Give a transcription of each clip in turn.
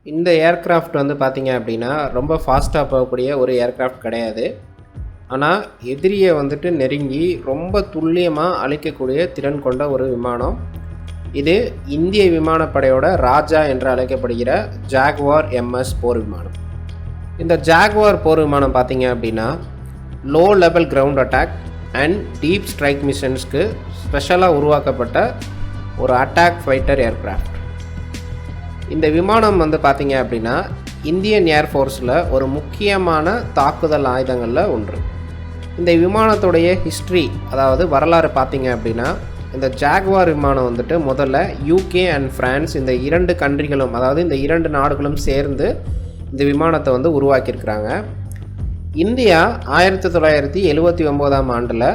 இந்த ஏர்கிராஃப்ட் வந்து பார்த்திங்க அப்படின்னா ரொம்ப ஃபாஸ்ட்டாக போகக்கூடிய ஒரு ஏர்கிராஃப்ட் கிடையாது. ஆனால் எதிரியை வந்துட்டு நெருங்கி ரொம்ப துல்லியமாக அழிக்கக்கூடிய திறன் கொண்ட ஒரு விமானம். இது இந்திய விமானப்படையோட ராஜா என்று அழைக்கப்படுகிற ஜாகுவார் MS போர் விமானம். இந்த ஜாகுவார் போர் விமானம் பார்த்திங்க அப்படின்னா low level ground attack and deep strike மிஷன்ஸ்க்கு ஸ்பெஷலாக உருவாக்கப்பட்ட ஒரு அட்டாக் ஃபைட்டர் ஏர்கிராஃப்ட். இந்த விமானம் வந்து பார்த்திங்க அப்படின்னா இந்தியன் ஏர்ஃபோர்ஸில் ஒரு முக்கியமான தாக்குதல் ஆயுதங்களில் ஒன்று. இந்த விமானத்துடைய ஹிஸ்ட்ரி, அதாவது வரலாறு பார்த்திங்க அப்படின்னா இந்த ஜாகுவார் விமானம் வந்துட்டு முதல்ல UK அண்ட் ஃப்ரான்ஸ் இந்த 2 கண்ட்ரிகளும், அதாவது இந்த 2 நாடுகளும் சேர்ந்து இந்த விமானத்தை வந்து உருவாக்கியிருக்கிறாங்க. இந்தியா 1979ஆம் ஆண்டில்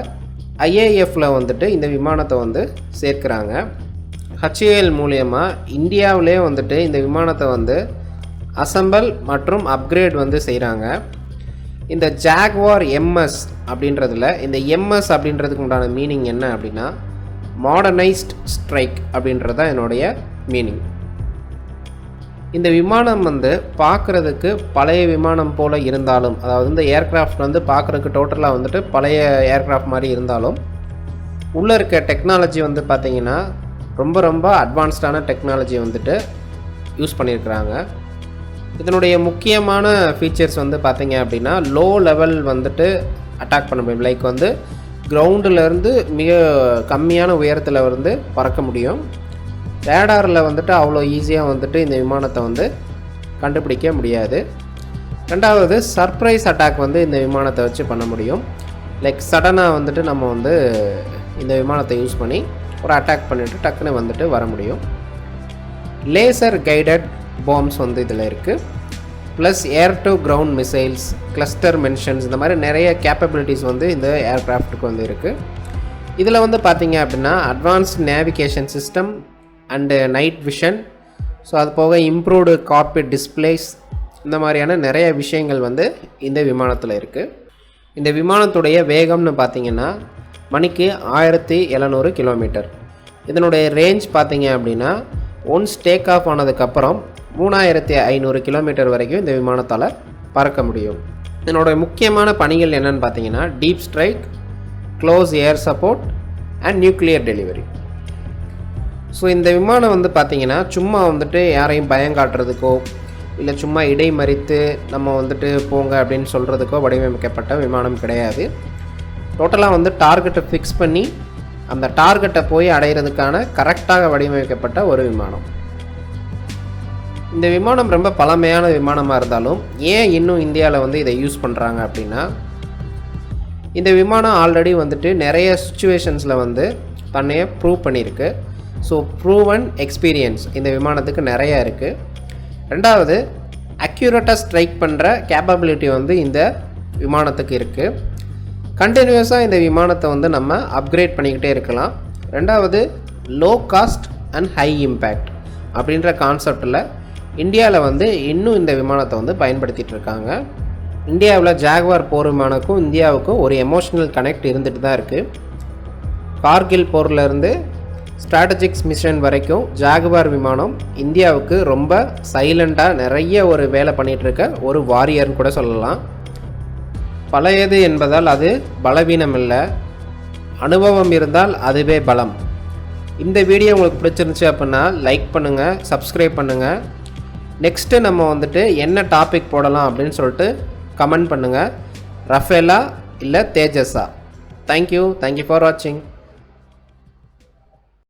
IAFல வந்துட்டு இந்த விமானத்தை வந்து சேர்க்குறாங்க. HAL மூலியமாக இந்தியாவிலே வந்துட்டு இந்த விமானத்தை வந்து அசம்பிள் மற்றும் அப்கிரேட் வந்து செய்கிறாங்க. இந்த ஜாகுவார் MS அப்படின்றதுல இந்த MS அப்படின்றதுக்கு உண்டான மீனிங் என்ன அப்படின்னா மாடர்னைஸ்ட் ஸ்ட்ரைக் அப்படின்றது தான் என்னுடைய மீனிங். இந்த விமானம் வந்து பார்க்குறதுக்கு பழைய விமானம் போல் இருந்தாலும், அதாவது இந்த ஏர்க்ராஃப்ட் வந்து பார்க்குறதுக்கு டோட்டலாக வந்துட்டு பழைய ஏர்க்ராஃப்ட் மாதிரி இருந்தாலும் உள்ளே இருக்க டெக்னாலஜி வந்து பார்த்திங்கன்னா ரொம்ப அட்வான்ஸ்டான டெக்னாலஜி வந்துட்டு யூஸ் பண்ணியிருக்கிறாங்க. இதனுடைய முக்கியமான ஃபீச்சர்ஸ் வந்து பார்த்திங்க அப்படின்னா லோ லெவல் வந்துட்டு அட்டாக் பண்ண முடியும். லைக் வந்து கிரவுண்டிலேருந்து மிக கம்மியான உயரத்தில் வந்து பறக்க முடியும். ரேடாரில் வந்துட்டு அவ்வளோ ஈஸியாக வந்துட்டு இந்த விமானத்தை வந்து கண்டுபிடிக்க முடியாது. ரெண்டாவது சர்ப்ரைஸ் அட்டாக் வந்து இந்த விமானத்தை வச்சு பண்ண முடியும். லைக் சடனாக வந்துட்டு நம்ம வந்து இந்த விமானத்தை யூஸ் பண்ணி ஒரு அட்டாக் பண்ணிவிட்டு டக்குன்னு வந்துட்டு வர முடியும். லேசர் கைடட் பாம்ஸ் வந்து இதில் இருக்குது. Plus air to ground missiles, cluster mentions, இந்த மாதிரி நிறைய கேப்பபிலிட்டிஸ் வந்து இந்த ஏர்க்ராஃப்ட்டுக்கு வந்து இருக்குது. இதில் வந்து பார்த்திங்க அப்படின்னா advanced navigation system and night vision, so அது போக இம்ப்ரூவ்டு கார்பெட் டிஸ்பிளேஸ், இந்த மாதிரியான நிறைய விஷயங்கள் வந்து இந்த விமானத்தில் இருக்குது. இந்த விமானத்துடைய வேகம்னு பார்த்திங்கன்னா மணிக்கு 1700 கிலோமீட்டர். இதனுடைய ரேஞ்ச் பார்த்திங்க அப்படின்னா ஒன்ஸ் டேக் ஆஃப் ஆனதுக்கப்புறம் 3500 கிலோமீட்டர் வரைக்கும் இந்த விமானத்தால் பறக்க முடியும். இதனுடைய முக்கியமான பணிகள் என்னென்னு பார்த்தீங்கன்னா deep strike, close air support and nuclear delivery. So இந்த விமானம் வந்து பார்த்திங்கன்னா சும்மா வந்துட்டு யாரையும் பயம் காட்டுறதுக்கோ இல்லை சும்மா இடைமறித்து நம்ம வந்துட்டு போங்க அப்படின்னு சொல்கிறதுக்கோ வடிவமைக்கப்பட்ட விமானம் கிடையாது. டோட்டலாக வந்து டார்கெட்டை ஃபிக்ஸ் பண்ணி அந்த டார்கெட்டை போய் அடைகிறதுக்கான கரெக்டாக வடிவமைக்கப்பட்ட ஒரு விமானம். இந்த விமானம் ரொம்ப பழமையான விமானமாக இருந்தாலும் ஏன் இன்னும் இந்தியாவில் வந்து இதை யூஸ் பண்ணுறாங்க அப்படின்னா இந்த விமானம் ஆல்ரெடி வந்துட்டு நிறைய சுச்சுவேஷன்ஸில் வந்து தன்னையே ப்ரூவ் பண்ணியிருக்கு. ஸோ ப்ரூவன் எக்ஸ்பீரியன்ஸ் இந்த விமானத்துக்கு நிறையா இருக்குது. ரெண்டாவது அக்யூரேட்டாக ஸ்ட்ரைக் பண்ணுற கேப்பபிலிட்டி வந்து இந்த விமானத்துக்கு இருக்குது. கண்டினியூஸாக இந்த விமானத்தை வந்து நம்ம அப்கிரேட் பண்ணிக்கிட்டே இருக்கலாம். ரெண்டாவது low cost and high impact அப்படின்ற கான்செப்டில் இந்தியாவில் வந்து இன்னும் இந்த விமானத்தை வந்து பயன்படுத்திகிட்டு இருக்காங்க. இந்தியாவில் ஜாகுவார் போர் விமானக்கும் இந்தியாவுக்கும் ஒரு எமோஷ்னல் கனெக்ட் இருந்துட்டு தான் இருக்குது. கார்கில் போர்லேருந்து ஸ்ட்ராட்டஜிக்ஸ் மிஷன் வரைக்கும் ஜாகுவார் விமானம் இந்தியாவுக்கு ரொம்ப சைலண்ட்டாக நிறைய ஒரு வேலை பண்ணிகிட்ருக்க ஒரு வாரியர்னு கூட சொல்லலாம். பழையது என்பதால் அது பலவீனம் இல்லை, அனுபவம் இருந்தால் அதுவே பலம். இந்த வீடியோ உங்களுக்கு பிடிச்சிருந்துச்சு அப்படின்னா லைக் பண்ணுங்கள், சப்ஸ்கிரைப் பண்ணுங்கள். நெக்ஸ்ட்டு நம்ம வந்துட்டு என்ன டாபிக் போடலாம் அப்படின்னு சொல்லிட்டு கமெண்ட் பண்ணுங்கள். ரஃபேலா இல்லை தேஜஸா? தேங்க்யூ ஃபார் வாட்சிங்.